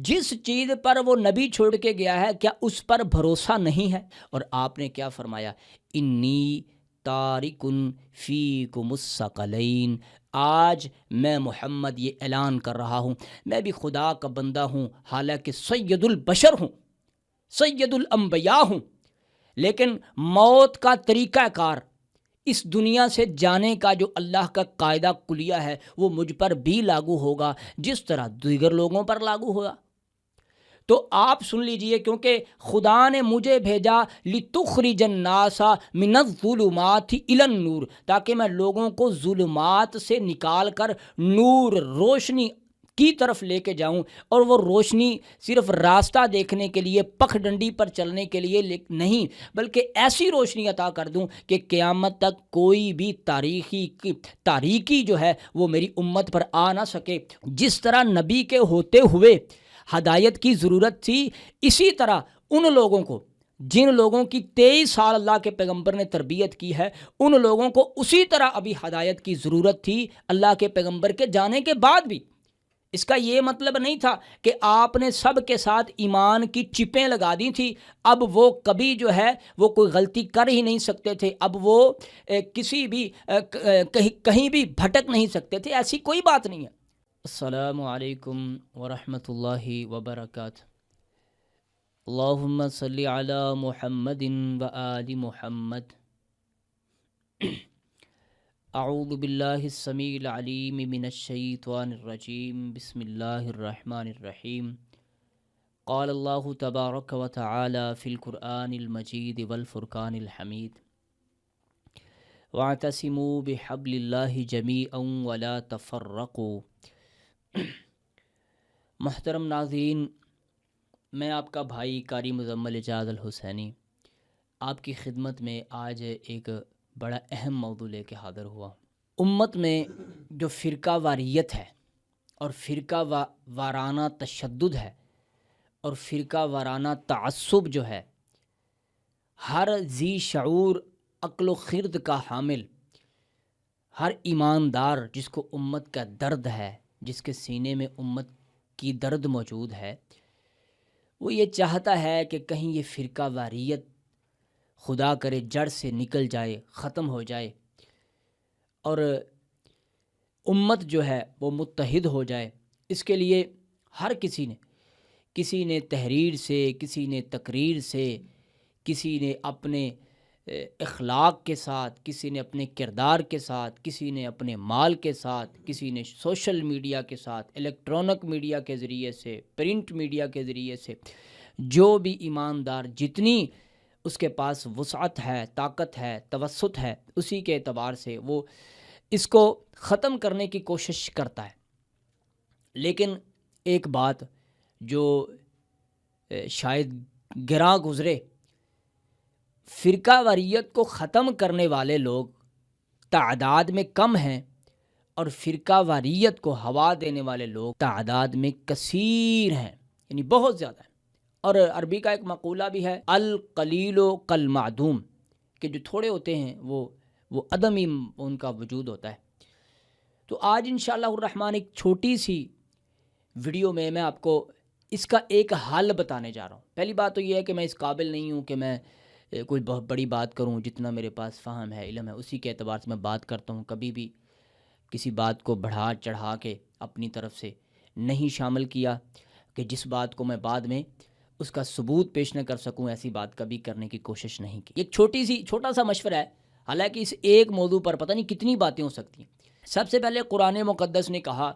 جس چیز پر وہ نبی چھوڑ کے گیا ہے کیا اس پر بھروسہ نہیں ہے؟ اور آپ نے کیا فرمایا؟ انی تارکن فیکم الثقلین، آج میں محمد یہ اعلان کر رہا ہوں میں بھی خدا کا بندہ ہوں، حالانکہ سید البشر ہوں، سید الانبیاء ہوں، لیکن موت کا طریقہ کار، اس دنیا سے جانے کا جو اللہ کا قاعدہ کلیہ ہے وہ مجھ پر بھی لاگو ہوگا جس طرح دیگر لوگوں پر لاگو ہوگا۔ تو آپ سن لیجئے، کیونکہ خدا نے مجھے بھیجا لِتُخْرِجَ النَّاسَ مِنَ الظُّلُمَاتِ إِلَى النُّورِ، تاکہ میں لوگوں کو ظلمات سے نکال کر نور، روشنی کی طرف لے کے جاؤں، اور وہ روشنی صرف راستہ دیکھنے کے لیے، پخ ڈنڈی پر چلنے کے لیے نہیں، بلکہ ایسی روشنی عطا کر دوں کہ قیامت تک کوئی بھی تاریکی جو ہے وہ میری امت پر آ نہ سکے۔ جس طرح نبی کے ہوتے ہوئے ہدایت کی ضرورت تھی، اسی طرح ان لوگوں کو، جن لوگوں کی 23 سال اللہ کے پیغمبر نے تربیت کی ہے، ان لوگوں کو اسی طرح ابھی ہدایت کی ضرورت تھی اللہ کے پیغمبر کے جانے کے بعد بھی۔ اس کا یہ مطلب نہیں تھا کہ آپ نے سب کے ساتھ ایمان کی چپیں لگا دی تھی، اب وہ کبھی جو ہے وہ کوئی غلطی کر ہی نہیں سکتے تھے، اب وہ کسی بھی کہیں بھی بھٹک نہیں سکتے تھے، ایسی کوئی بات نہیں ہے۔ السلام علیکم ورحمۃ اللہ وبرکاتہ۔ اللہم صلی علی محمد وآل محمد۔ اعوذ باللہ السمیع العلیم من الشیطان الرجیم، بسم اللہ الرحمن الرحیم۔ قال اللہ تبارک و تعالی فی القرآن المجید والفرقان الحمید، واعتصموا بحبل اللہ جمیعا ولا تفرقوا۔ محترم ناظرین، میں آپ کا بھائی قاری مزمل اعجاز الحسینی آپ کی خدمت میں آج ایک بڑا اہم موضوع لے کے حاضر ہوا۔ امت میں جو فرقہ واریت ہے اور فرقہ وارانہ تشدد ہے اور فرقہ وارانہ تعصب جو ہے، ہر ذی شعور، عقل و خرد کا حامل، ہر ایماندار جس کو امت کا درد ہے، جس کے سینے میں امت کی درد موجود ہے، وہ یہ چاہتا ہے کہ کہیں یہ فرقہ واریت خدا کرے جڑ سے نکل جائے، ختم ہو جائے، اور امت جو ہے وہ متحد ہو جائے۔ اس کے لیے ہر کسی نے تحریر سے، کسی نے تقریر سے، کسی نے اپنے اخلاق کے ساتھ، کسی نے اپنے کردار کے ساتھ، کسی نے اپنے مال کے ساتھ، کسی نے سوشل میڈیا کے ساتھ، الیکٹرانک میڈیا کے ذریعے سے، پرنٹ میڈیا کے ذریعے سے، جو بھی ایماندار جتنی اس کے پاس وسعت ہے، طاقت ہے، توسط ہے، اسی کے اعتبار سے وہ اس کو ختم کرنے کی کوشش کرتا ہے۔ لیکن ایک بات جو شاید گراں گزرے، فرقہ واریت کو ختم کرنے والے لوگ تعداد میں کم ہیں، اور فرقہ واریت کو ہوا دینے والے لوگ تعداد میں کثیر ہیں، یعنی بہت زیادہ ہیں۔ اور عربی کا ایک مقولہ بھی ہے، القلیل کالمعدوم، کہ جو تھوڑے ہوتے ہیں وہ عدم ہی ان کا وجود ہوتا ہے۔ تو آج انشاءاللہ الرحمن ایک چھوٹی سی ویڈیو میں آپ کو اس کا ایک حل بتانے جا رہا ہوں۔ پہلی بات تو یہ ہے کہ میں اس قابل نہیں ہوں کہ میں کوئی بہت بڑی بات کروں، جتنا میرے پاس فہم ہے، علم ہے، اسی کے اعتبار سے میں بات کرتا ہوں۔ کبھی بھی کسی بات کو بڑھا چڑھا کے اپنی طرف سے نہیں شامل کیا کہ جس بات کو میں بعد میں اس کا ثبوت پیش نہ کر سکوں، ایسی بات کبھی کرنے کی کوشش نہیں کی۔ ایک چھوٹا سا مشورہ ہے، حالانکہ اس ایک موضوع پر پتہ نہیں کتنی باتیں ہو سکتی ہیں۔ سب سے پہلے قرآن مقدس نے کہا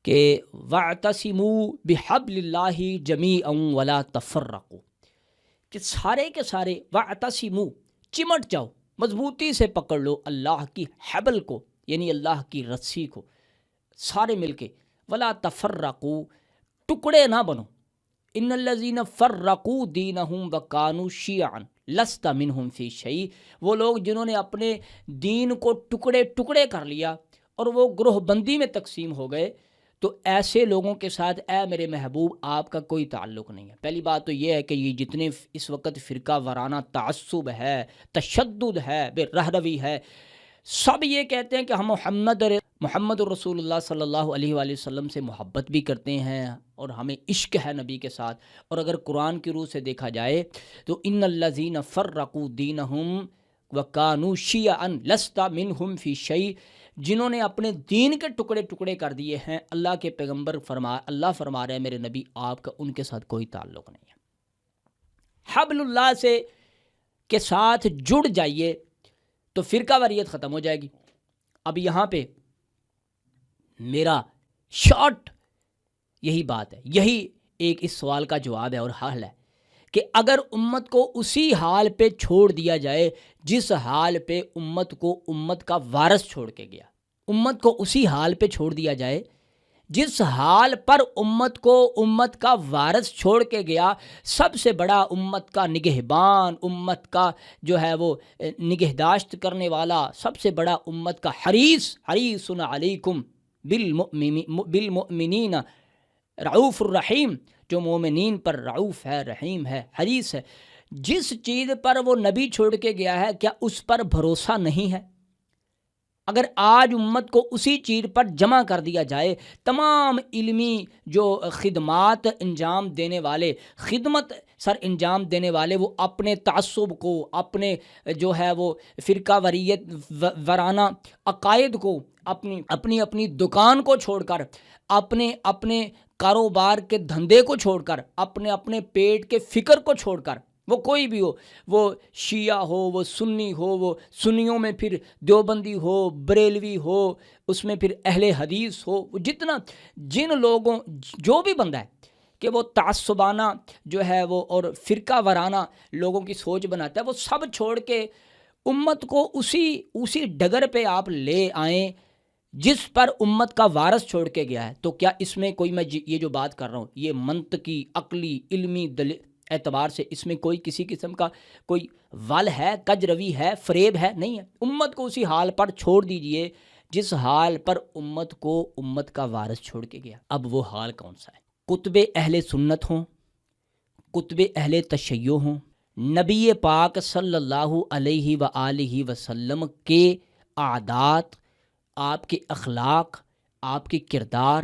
کہ وَاعْتَصِمُوا بِحَبْلِ اللَّهِ جَمِيعًا وَلَا تَفَرَّقُوا، کہ سارے کے سارے وَاعْتَصِمُوا، چمٹ جاؤ، مضبوطی سے پکڑ لو اللہ کی حبل کو، یعنی اللہ کی رسی کو، سارے مل کے، وَلَا تَفَرَّقُوا، ٹکڑے نہ بنو۔ ان الذین فرقوا دینہم وکانوا شیعا لست منہم فی شیء، وہ لوگ جنہوں نے اپنے دین کو ٹکڑے ٹکڑے کر لیا اور وہ گروہ بندی میں تقسیم ہو گئے، تو ایسے لوگوں کے ساتھ اے میرے محبوب آپ کا کوئی تعلق نہیں ہے۔ پہلی بات تو یہ ہے کہ یہ جتنے اس وقت فرقہ وارانہ تعصب ہے، تشدد ہے، بے رہروی ہے، سب یہ کہتے ہیں کہ ہم محمد الرسول اللہ صلی اللہ علیہ وآلہ وسلم سے محبت بھی کرتے ہیں اور ہمیں عشق ہے نبی کے ساتھ. اور اگر قرآن کی روح سے دیکھا جائے تو ان الذین فرقوا دینہم وکانوا شیعا لست منہم فی شیء، جنہوں نے اپنے دین کے ٹکڑے ٹکڑے کر دیے ہیں، اللہ کے پیغمبر اللہ فرما رہے ہیں میرے نبی آپ کا ان کے ساتھ کوئی تعلق نہیں ہے. حبل اللہ سے کے ساتھ جڑ جائیے تو فرقہ واریت ختم ہو جائے گی. اب یہاں پہ میرا شارٹ یہی بات ہے، یہی ایک اس سوال کا جواب ہے اور حل ہے کہ اگر امت کو اسی حال پہ چھوڑ دیا جائے جس حال پہ امت کو امت کا وارث چھوڑ کے گیا، امت کو اسی حال پہ چھوڑ دیا جائے جس حال پر امت کو امت کا وارث چھوڑ کے گیا، سب سے بڑا امت کا نگہبان، امت کا جو ہے وہ نگہداشت کرنے والا، سب سے بڑا امت کا حریص علیکم بالمؤمنین رعوف الرحیم، جو مومنین پر رعوف ہے، رحیم ہے، حریص ہے، جس چیز پر وہ نبی چھوڑ کے گیا ہے کیا اس پر بھروسہ نہیں ہے؟ اگر آج امت کو اسی چیز پر جمع کر دیا جائے، تمام علمی جو خدمات انجام دینے والے، خدمت سر انجام دینے والے، وہ اپنے تعصب کو، اپنے جو ہے وہ فرقہ وریت ورانہ عقائد کو، اپنی دکان کو چھوڑ کر، اپنے کاروبار کے دھندے کو چھوڑ کر، اپنے پیٹ کے فکر کو چھوڑ کر، وہ کوئی بھی ہو، وہ شیعہ ہو، وہ سنی ہو، وہ سنیوں میں پھر دیوبندی ہو، بریلوی ہو، اس میں پھر اہل حدیث ہو، جن لوگوں، جو بھی بندہ ہے کہ وہ تعصبانہ جو ہے وہ اور فرقہ وارانہ لوگوں کی سوچ بناتا ہے، وہ سب چھوڑ کے امت کو اسی ڈگر پہ آپ لے آئیں جس پر امت کا وارث چھوڑ کے گیا ہے. تو کیا اس میں کوئی، میں یہ جو بات کر رہا ہوں یہ منطقی، عقلی، علمی اعتبار سے اس میں کوئی کسی قسم کا کوئی ول ہے، کجروی ہے، فریب ہے؟ نہیں ہے. امت کو اسی حال پر چھوڑ دیجئے جس حال پر امت کو امت کا وارث چھوڑ کے گیا. اب وہ حال کون سا ہے؟ کتب اہل سنت ہوں، کتب اہل تشیع ہوں، نبی پاک صلی اللہ علیہ وآلہ وسلم کے عادات، آپ کے اخلاق، آپ کے کردار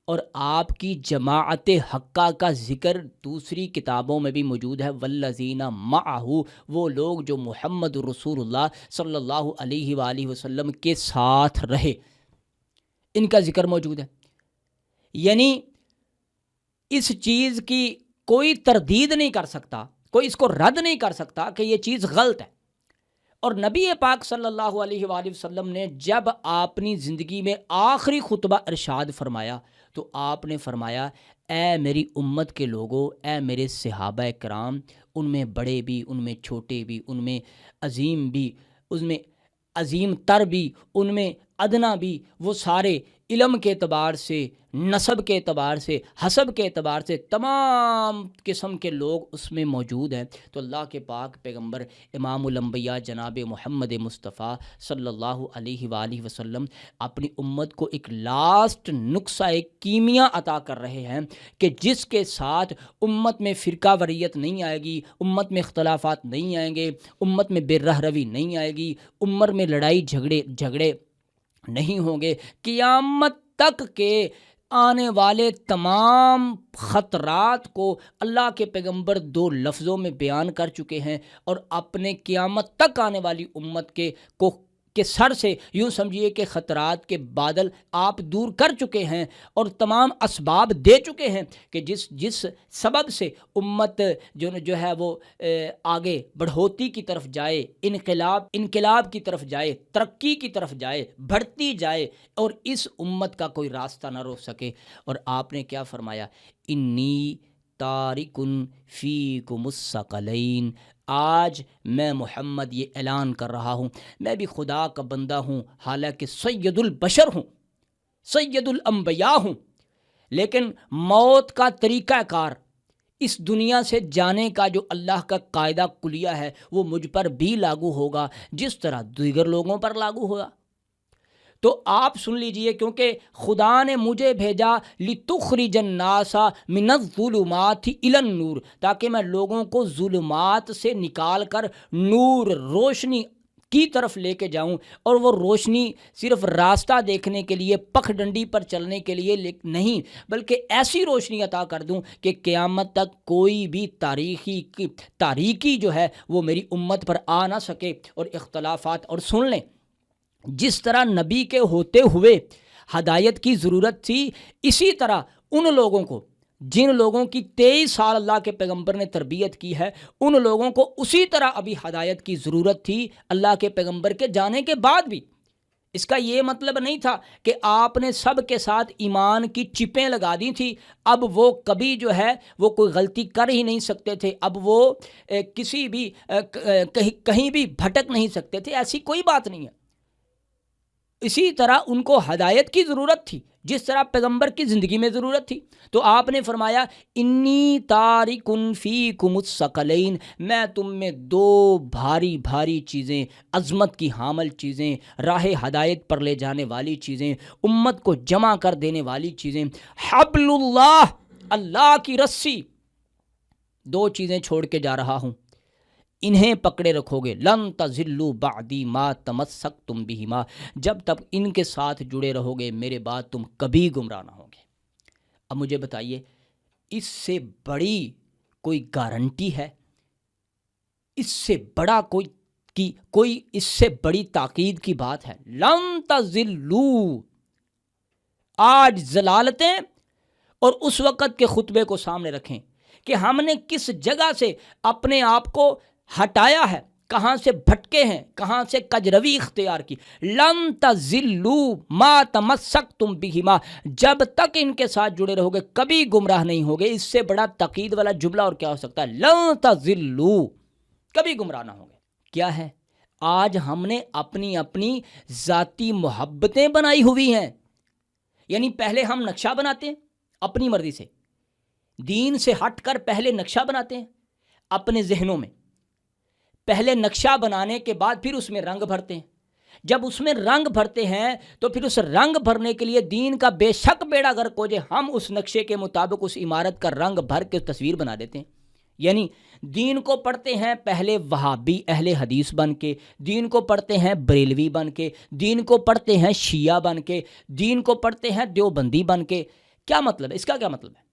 اور آپ کی جماعت حقہ کا ذکر دوسری کتابوں میں بھی موجود ہے. والذین معہ، وہ لوگ جو محمد رسول اللہ صلی اللہ علیہ وآلہ وسلم کے ساتھ رہے، ان کا ذکر موجود ہے. یعنی اس چیز کی کوئی تردید نہیں کر سکتا، کوئی اس کو رد نہیں کر سکتا کہ یہ چیز غلط ہے. اور نبی پاک صلی اللہ علیہ وآلہ وسلم نے جب اپنی زندگی میں آخری خطبہ ارشاد فرمایا تو آپ نے فرمایا، اے میری امت کے لوگوں، اے میرے صحابہ کرام، ان میں بڑے بھی، ان میں چھوٹے بھی، ان میں عظیم بھی، ان میں عظیم تر بھی، ان میں ادنا بھی، وہ سارے علم کے اعتبار سے، نسب کے اعتبار سے، حسب کے اعتبار سے تمام قسم کے لوگ اس میں موجود ہیں. تو اللہ کے پاک پیغمبر امام الانبیاء جناب محمد مصطفیٰ صلی اللہ علیہ وآلہ وسلم اپنی امت کو ایک لاسٹ نسخہ، ایک کیمیا عطا کر رہے ہیں کہ جس کے ساتھ امت میں فرقہ وریت نہیں آئے گی، امت میں اختلافات نہیں آئیں گے، امت میں بے رہ روی نہیں آئے گی، امت میں لڑائی جھگڑے نہیں ہوں گے. قیامت تک کے آنے والے تمام خطرات کو اللہ کے پیغمبر 2 لفظوں میں بیان کر چکے ہیں، اور اپنے قیامت تک آنے والی امت کے سر سے یوں سمجھیے کہ خطرات کے بادل آپ دور کر چکے ہیں اور تمام اسباب دے چکے ہیں کہ جس سبب سے امت جو ہے وہ آگے بڑھوتی کی طرف جائے، انقلاب کی طرف جائے، ترقی کی طرف جائے، بڑھتی جائے، اور اس امت کا کوئی راستہ نہ روک سکے. اور آپ نے کیا فرمایا؟ انی تارکن فیکم الثقلین، آج میں محمد یہ اعلان کر رہا ہوں، میں بھی خدا کا بندہ ہوں، حالانکہ سید البشر ہوں، سید الانبیاء ہوں، لیکن موت کا طریقہ کار، اس دنیا سے جانے کا جو اللہ کا قاعدہ کلیہ ہے وہ مجھ پر بھی لاگو ہوگا جس طرح دیگر لوگوں پر لاگو ہوگا. تو آپ سن لیجئے، کیونکہ خدا نے مجھے بھیجا لِتُخْرِجَ النَّاسَ مِنَ الظُّلُمَاتِ إِلَى النُّورِ، تاکہ میں لوگوں کو ظلمات سے نکال کر نور، روشنی کی طرف لے کے جاؤں، اور وہ روشنی صرف راستہ دیکھنے کے لیے، پکھ ڈنڈی پر چلنے کے لیے نہیں، بلکہ ایسی روشنی عطا کر دوں کہ قیامت تک کوئی بھی تاریکی جو ہے وہ میری امت پر آ نہ سکے اور اختلافات۔ اور سن لیں، جس طرح نبی کے ہوتے ہوئے ہدایت کی ضرورت تھی، اسی طرح ان لوگوں کو، جن لوگوں کی 23 سال اللہ کے پیغمبر نے تربیت کی ہے، ان لوگوں کو اسی طرح ابھی ہدایت کی ضرورت تھی اللہ کے پیغمبر کے جانے کے بعد بھی۔ اس کا یہ مطلب نہیں تھا کہ آپ نے سب کے ساتھ ایمان کی چپیں لگا دی تھی، اب وہ کبھی جو ہے وہ کوئی غلطی کر ہی نہیں سکتے تھے، اب وہ کسی بھی کہیں بھی بھٹک نہیں سکتے تھے، ایسی کوئی بات نہیں ہے۔ اسی طرح ان کو ہدایت کی ضرورت تھی جس طرح پیغمبر کی زندگی میں ضرورت تھی۔ تو آپ نے فرمایا انی تارکن فیکم الثقلین، میں تم میں دو بھاری بھاری چیزیں، عظمت کی حامل چیزیں، راہ ہدایت پر لے جانے والی چیزیں، امت کو جمع کر دینے والی چیزیں، حبل اللہ، اللہ کی رسی، دو چیزیں چھوڑ کے جا رہا ہوں، انہیں پکڑے رکھو گے، لن تضلوا بعدی ما تمسکتم بہما، جب تک ان کے ساتھ جڑے رہو گے میرے بعد تم کبھی گمراہ نہ ہوگے۔ اب مجھے بتائیے، اس سے بڑی کوئی گارنٹی ہے؟ اس سے بڑا کوئی اس سے بڑی تاکید کی بات ہے؟ لن تضلوا، آج ضلالتیں، اور اس وقت کے خطبے کو سامنے رکھیں کہ ہم نے کس جگہ سے اپنے آپ کو ہٹایا ہے، کہاں سے بھٹکے ہیں، کہاں سے کجروی اختیار کی۔ لن تضلوا ما تمسکتم بہما، جب تک ان کے ساتھ جڑے رہو گے کبھی گمراہ نہیں ہوگے۔ اس سے بڑا تاکید والا جملہ اور کیا ہو سکتا ہے؟ لن تضلوا، کبھی گمراہ نہ ہوں گے۔ کیا ہے؟ آج ہم نے اپنی ذاتی محبتیں بنائی ہوئی ہیں، یعنی پہلے ہم نقشہ بناتے ہیں اپنی مرضی سے، دین سے ہٹ کر پہلے نقشہ بناتے ہیں اپنے ذہنوں میں، پہلے نقشہ بنانے کے بعد پھر اس میں رنگ بھرتے ہیں، جب اس میں رنگ بھرتے ہیں تو پھر اس رنگ بھرنے کے لیے دین کا بے شک بیڑا غرق ہو جائے، ہم اس نقشے کے مطابق اس عمارت کا رنگ بھر کے تصویر بنا دیتے ہیں۔ یعنی دین کو پڑھتے ہیں پہلے وہابی اہل حدیث بن کے، دین کو پڑھتے ہیں بریلوی بن کے، دین کو پڑھتے ہیں شیعہ بن کے، دین کو پڑھتے ہیں دیوبندی بن کے۔ کیا مطلب ہے اس کا؟ کیا مطلب ہے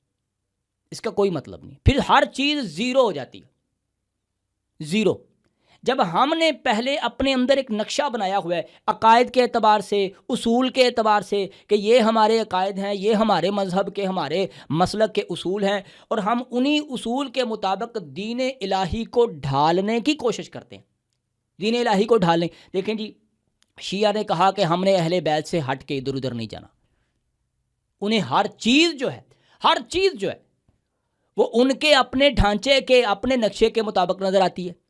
اس کا؟ کوئی مطلب نہیں۔ پھر ہر چیز زیرو ہو جاتی ہے، زیرو۔ جب ہم نے پہلے اپنے اندر ایک نقشہ بنایا ہوا ہے عقائد کے اعتبار سے، اصول کے اعتبار سے، کہ یہ ہمارے عقائد ہیں، یہ ہمارے مذہب کے، ہمارے مسلک کے اصول ہیں، اور ہم انہی اصول کے مطابق دین الہی کو ڈھالنے کی کوشش کرتے ہیں، دین الہی کو ڈھالنے۔ دیکھیں جی، شیعہ نے کہا کہ ہم نے اہل بیت سے ہٹ کے ادھر ادھر نہیں جانا، انہیں ہر چیز جو ہے وہ ان کے اپنے ڈھانچے کے، اپنے نقشے کے مطابق نظر آتی ہے۔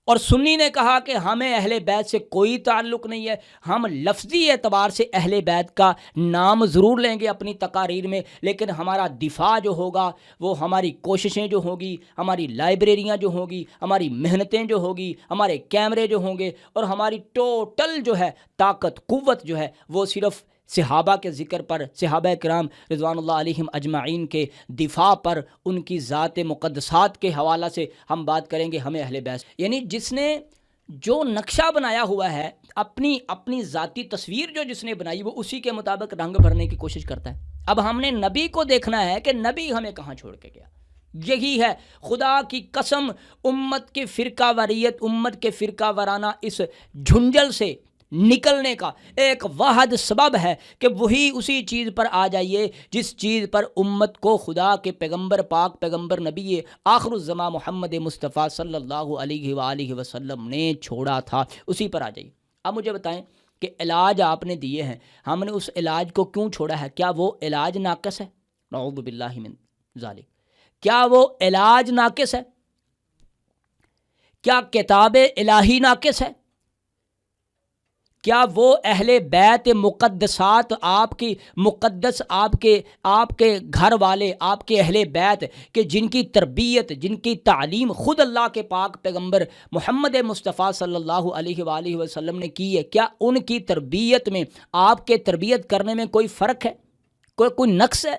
اور سنی نے کہا کہ ہمیں اہل بیت سے کوئی تعلق نہیں ہے، ہم لفظی اعتبار سے اہل بیت کا نام ضرور لیں گے اپنی تقاریر میں، لیکن ہمارا دفاع جو ہوگا، وہ ہماری کوششیں جو ہوگی، ہماری لائبریریاں جو ہوگی، ہماری محنتیں جو ہوگی، ہمارے کیمرے جو ہوں گے، اور ہماری ٹوٹل جو ہے طاقت، قوت جو ہے، وہ صرف صحابہ کے ذکر پر، صحابہ کرام رضوان اللہ علیہم اجمعین کے دفاع پر، ان کی ذات مقدسات کے حوالہ سے ہم بات کریں گے ہمیں اہل بیت۔ یعنی جس نے جو نقشہ بنایا ہوا ہے، اپنی ذاتی تصویر جو جس نے بنائی، وہ اسی کے مطابق رنگ بھرنے کی کوشش کرتا ہے۔ اب ہم نے نبی کو دیکھنا ہے کہ نبی ہمیں کہاں چھوڑ کے گیا۔ یہی ہے خدا کی قسم، امت کے فرقہ واریت، امت کے فرقہ وارانہ اس جھنجل سے نکلنے کا ایک واحد سبب ہے کہ وہی اسی چیز پر آ جائیے جس چیز پر امت کو خدا کے پیغمبر پاک، پیغمبر نبی آخر الزمان محمد مصطفیٰ صلی اللہ علیہ وآلہ وسلم نے چھوڑا تھا، اسی پر آ جائیے۔ اب مجھے بتائیں کہ علاج آپ نے دیے ہیں، ہم نے اس علاج کو کیوں چھوڑا ہے؟ کیا وہ علاج ناقص ہے؟ نعوذ باللہ من ذالک۔ کیا وہ علاج ناقص ہے؟ کیا کتاب الہی ناقص ہے؟ کیا وہ اہل بیت مقدسات، آپ کی مقدس، آپ کے گھر والے، آپ کے اہل بیت کہ جن کی تربیت، جن کی تعلیم خود اللہ کے پاک پیغمبر محمد مصطفیٰ صلی اللہ علیہ وآلہ وسلم نے کی ہے، کیا ان کی تربیت میں آپ کے تربیت کرنے میں کوئی فرق ہے؟ کوئی نقص ہے؟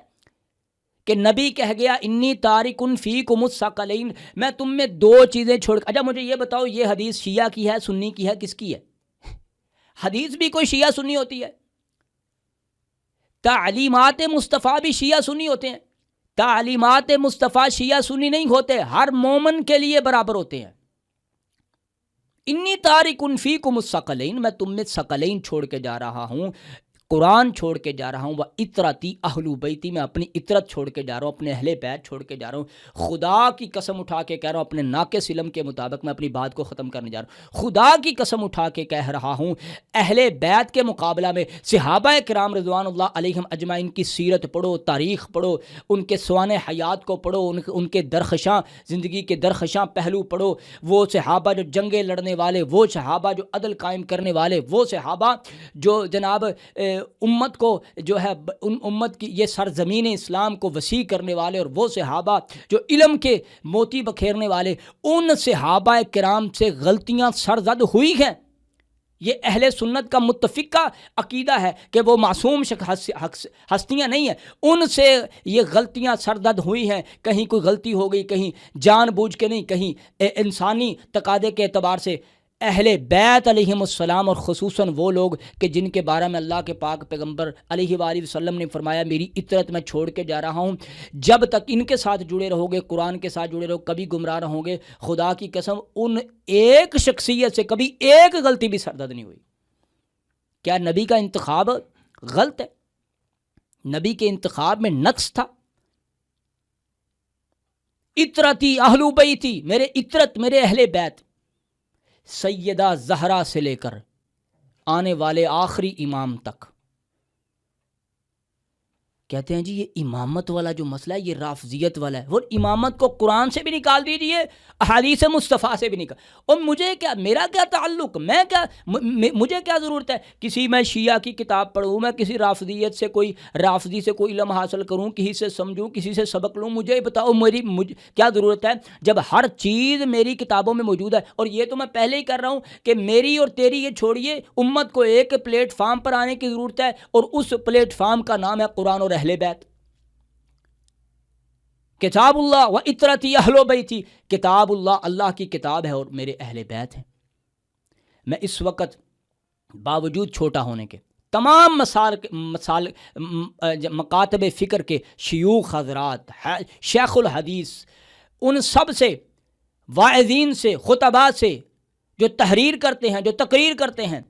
کہ نبی کہہ گیا انی تارکن فیکم الثقلین، میں تم میں دو چیزیں چھوڑ. اچھا مجھے یہ بتاؤ، یہ حدیث شیعہ کی ہے، سنی کی ہے، کس کی ہے؟ حدیث بھی کوئی شیعہ سنی ہوتی ہے؟ تعلیمات مصطفیٰ بھی شیعہ سنی ہوتے ہیں؟ تعلیمات مصطفیٰ شیعہ سنی نہیں ہوتے، ہر مومن کے لیے برابر ہوتے ہیں. انی تارکن فیکم الثقلین، میں تم میں ثقلین چھوڑ کے جا رہا ہوں، قرآن چھوڑ کے جا رہا ہوں. وَإِطْرَتِي اہل بیتی، میں اپنی اطرت چھوڑ کے جا رہا ہوں، اپنے اہل بیت چھوڑ کے جا رہا ہوں. خدا کی قسم اٹھا کے کہہ رہا ہوں، اپنے ناقص علم کے مطابق میں اپنی بات کو ختم کرنے جا رہا ہوں. خدا کی قسم اٹھا کے کہہ رہا ہوں، اہل بیت کے مقابلہ میں صحابہ کرام رضوان اللہ علیہم اجمعین کی سیرت پڑھو، تاریخ پڑھو، ان کے سوانح حیات کو پڑھو، ان کے درخشاں زندگی کے درخشاں پہلو پڑھو. وہ صحابہ جو جنگیں لڑنے والے، وہ صحابہ جو عدل قائم کرنے والے، وہ صحابہ جو جناب امت کو جو ہے ان امت کی یہ سرزمین اسلام کو وسیع کرنے والے، اور وہ صحابہ جو علم کے موتی بکھیرنے والے، ان صحابہ کرام سے غلطیاں سرزد ہوئی ہیں. یہ اہل سنت کا متفقہ عقیدہ ہے کہ وہ معصوم ہستیاں نہیں ہیں، ان سے یہ غلطیاں سرزد ہوئی ہیں. کہیں کوئی غلطی ہو گئی، کہیں جان بوجھ کے نہیں، کہیں انسانی تقاضے کے اعتبار سے. اہل بیت علیہم السلام، اور خصوصاً وہ لوگ کہ جن کے بارے میں اللہ کے پاک پیغمبر علیہ وآلہ وسلم نے فرمایا میری اطرت میں چھوڑ کے جا رہا ہوں، جب تک ان کے ساتھ جڑے رہو گے، قرآن کے ساتھ جڑے رہو، کبھی گمراہ رہو گے. خدا کی قسم ان ایک شخصیت سے کبھی ایک غلطی بھی سرزد نہیں ہوئی. کیا نبی کا انتخاب غلط ہے؟ نبی کے انتخاب میں نقص تھا؟ اطرتی اہل بیتی، میرے اطرت، میرے اہل بیت، سیدہ زہرا سے لے کر آنے والے آخری امام تک. کہتے ہیں جی یہ امامت والا جو مسئلہ ہے یہ رافضیت والا ہے. وہ امامت کو قرآن سے بھی نکال دیجئے، احادیث مصطفیٰ سے بھی نکال. اور مجھے کیا، میرا کیا تعلق، میں کیا، مجھے کیا ضرورت ہے کسی میں شیعہ کی کتاب پڑھوں، میں کسی رافضیت سے کوئی رافضی سے کوئی علم حاصل کروں، کسی سے سمجھوں، کسی سے سبق لوں. مجھے بتاؤ مجھے کیا ضرورت ہے جب ہر چیز میری کتابوں میں موجود ہے. اور یہ تو میں پہلے ہی کر رہا ہوں کہ میری اور تیری یہ چھوڑیے، امت کو ایک پلیٹ فارم پر آنے کی ضرورت ہے، اور اس پلیٹ فارم کا نام ہے قرآن اور اہل بیت. کتاب اللہ و اطرتی اہل بیتی، کتاب اللہ اللہ کی کتاب ہے اور میرے اہل بیت ہیں. میں اس وقت باوجود چھوٹا ہونے کے تمام مکاتب فکر کے شیوخ حضرات، شیخ الحدیث، ان سب سے، واعظین سے، خطباء سے جو تحریر کرتے ہیں، جو تقریر کرتے ہیں،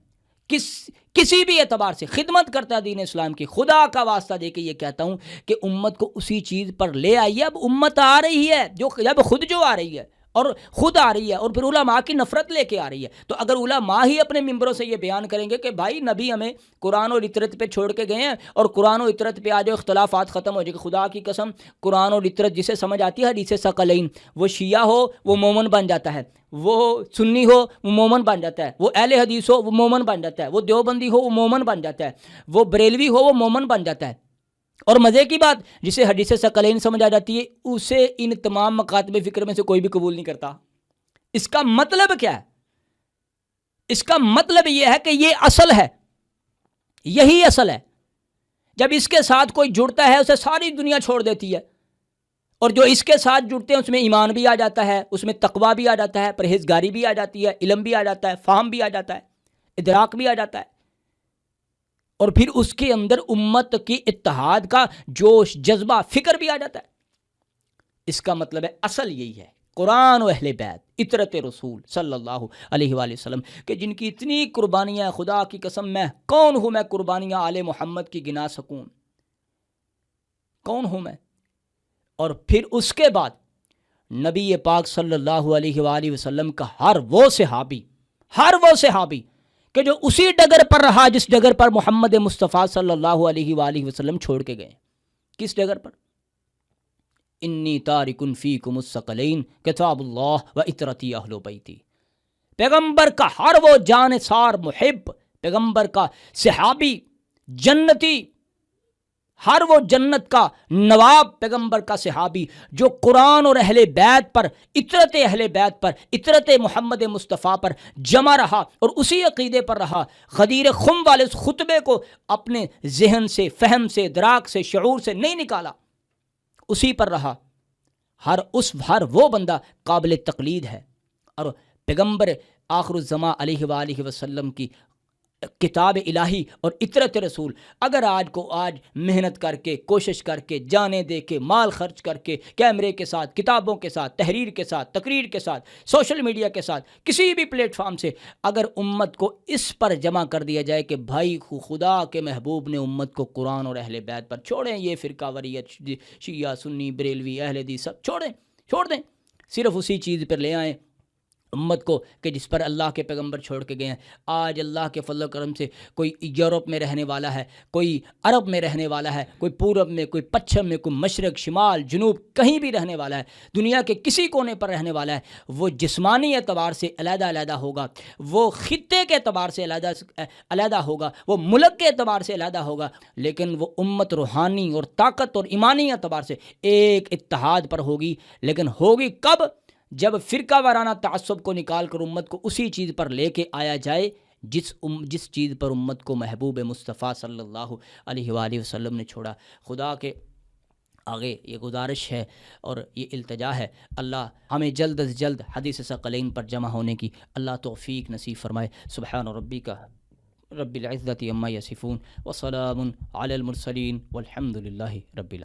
کسی بھی اعتبار سے خدمت کرتا ہے دین اسلام کی، خدا کا واسطہ دے کے یہ کہتا ہوں کہ امت کو اسی چیز پر لے آئیے. اب امت آ رہی ہے، جب خود جو آ رہی ہے اور خود آ رہی ہے، اور پھر علماء کی نفرت لے کے آ رہی ہے. تو اگر علماء ہی اپنے ممبروں سے یہ بیان کریں گے کہ بھائی نبی ہمیں قرآن اور اطرت پہ چھوڑ کے گئے ہیں، اور قرآن و اطرت پہ آ جاؤ، اختلافات ختم ہو جائے گے. خدا کی قسم قرآن اور اطرت جسے سمجھ آتی ہے حدیث ثقلین، وہ شیعہ ہو وہ مومن بن جاتا ہے، وہ سنی ہو وہ مومن بن جاتا ہے، وہ اہل حدیث ہو وہ مومن بن جاتا ہے، وہ دیوبندی ہو وہ مومن بن جاتا ہے، وہ بریلوی ہو وہ مومن بن جاتا ہے. اور مزے کی بات، جسے حدیث ثقلین سمجھ آ جاتی ہے اسے ان تمام مکاتب فکر میں سے کوئی بھی قبول نہیں کرتا. اس کا مطلب کیا ہے؟ اس کا مطلب یہ ہے کہ یہ اصل ہے، یہی اصل ہے. جب اس کے ساتھ کوئی جڑتا ہے اسے ساری دنیا چھوڑ دیتی ہے، اور جو اس کے ساتھ جڑتے ہیں اس میں ایمان بھی آ جاتا ہے، اس میں تقویٰ بھی آ جاتا ہے، پرہیزگاری بھی آ جاتی ہے، علم بھی آ جاتا ہے، فہم بھی آ جاتا ہے، ادراک بھی آ جاتا ہے، اور پھر اس کے اندر امت کی اتحاد کا جوش، جذبہ، فکر بھی آ جاتا ہے. اس کا مطلب ہے اصل یہی ہے، قرآن و اہل بیت، اطرت رسول صلی اللہ علیہ وآلہ وسلم، کہ جن کی اتنی قربانیاں، خدا کی قسم میں کون ہوں، میں قربانیاں آل محمد کی گنا سکوں؟ کون ہوں میں؟ اور پھر اس کے بعد نبی پاک صلی اللہ علیہ وآلہ وسلم کا ہر وہ صحابی کہ جو اسی ڈگر پر رہا جس ڈگر پر محمد مصطفیٰ صلی اللہ علیہ وآلہ وسلم چھوڑ کے گئے. کس ڈگر پر؟ انی تارکن فیکم الثقلین کتاب اللہ و اطرتی اہل بیتی. پیغمبر کا ہر وہ جانثار محب، پیغمبر کا صحابی، جنتی، ہر وہ جنت کا نواب پیغمبر کا صحابی جو قرآن اور اہل بیت پر، اطرت اہل بیت پر، اطرت محمد مصطفیٰ پر جمع رہا اور اسی عقیدے پر رہا. غدیر خم والے اس خطبے کو اپنے ذہن سے، فہم سے، دراک سے، شعور سے نہیں نکالا. اسی پر رہا، ہر وہ بندہ قابل تقلید ہے، اور پیغمبر آخر الزماں علیہ وآلہ وسلم کی کتاب الہی اور اطرت رسول اگر آج محنت کر کے، کوشش کر کے، جانیں دے کے، مال خرچ کر کے، کیمرے کے ساتھ، کتابوں کے ساتھ، تحریر کے ساتھ، تقریر کے ساتھ، سوشل میڈیا کے ساتھ، کسی بھی پلیٹ فارم سے اگر امت کو اس پر جمع کر دیا جائے کہ بھائی خدا کے محبوب نے امت کو قرآن اور اہل بیت پر چھوڑیں، یہ فرقہ واریت، شیعہ، سنی، بریلوی، اہل حدیث سب چھوڑ دیں، صرف اسی چیز پر لے آئیں امت کو کہ جس پر اللہ کے پیغمبر چھوڑ کے گئے ہیں۔ آج اللہ کے فضل و کرم سے کوئی یورپ میں رہنے والا ہے، کوئی عرب میں رہنے والا ہے، کوئی پورب میں، کوئی پچھم میں، کوئی مشرق، شمال، جنوب، کہیں بھی رہنے والا ہے، دنیا کے کسی کونے پر رہنے والا ہے، وہ جسمانی اعتبار سے علیحدہ ہوگا، وہ خطے کے اعتبار سے علیحدہ ہوگا، وہ ملک کے اعتبار سے علیحدہ ہوگا، لیکن وہ امت روحانی اور طاقت اور ایمانی اعتبار سے ایک اتحاد پر ہوگی۔ لیکن ہوگی کب؟ جب فرقہ وارانہ تعصب کو نکال کر امت کو اسی چیز پر لے کے آیا جائے جس چیز پر امت کو محبوب مصطفیٰ صلی اللہ علیہ وآلہ وسلم نے چھوڑا۔ خدا کے آگے یہ گزارش ہے اور یہ التجا ہے، اللہ ہمیں جلد از جلد حدیث ثقلین پر جمع ہونے کی اللہ توفیق نصیب فرمائے۔ سبحان ربک رب العزت عما یصفون وسلام علی المرسلین والحمد للہ رب العالمین۔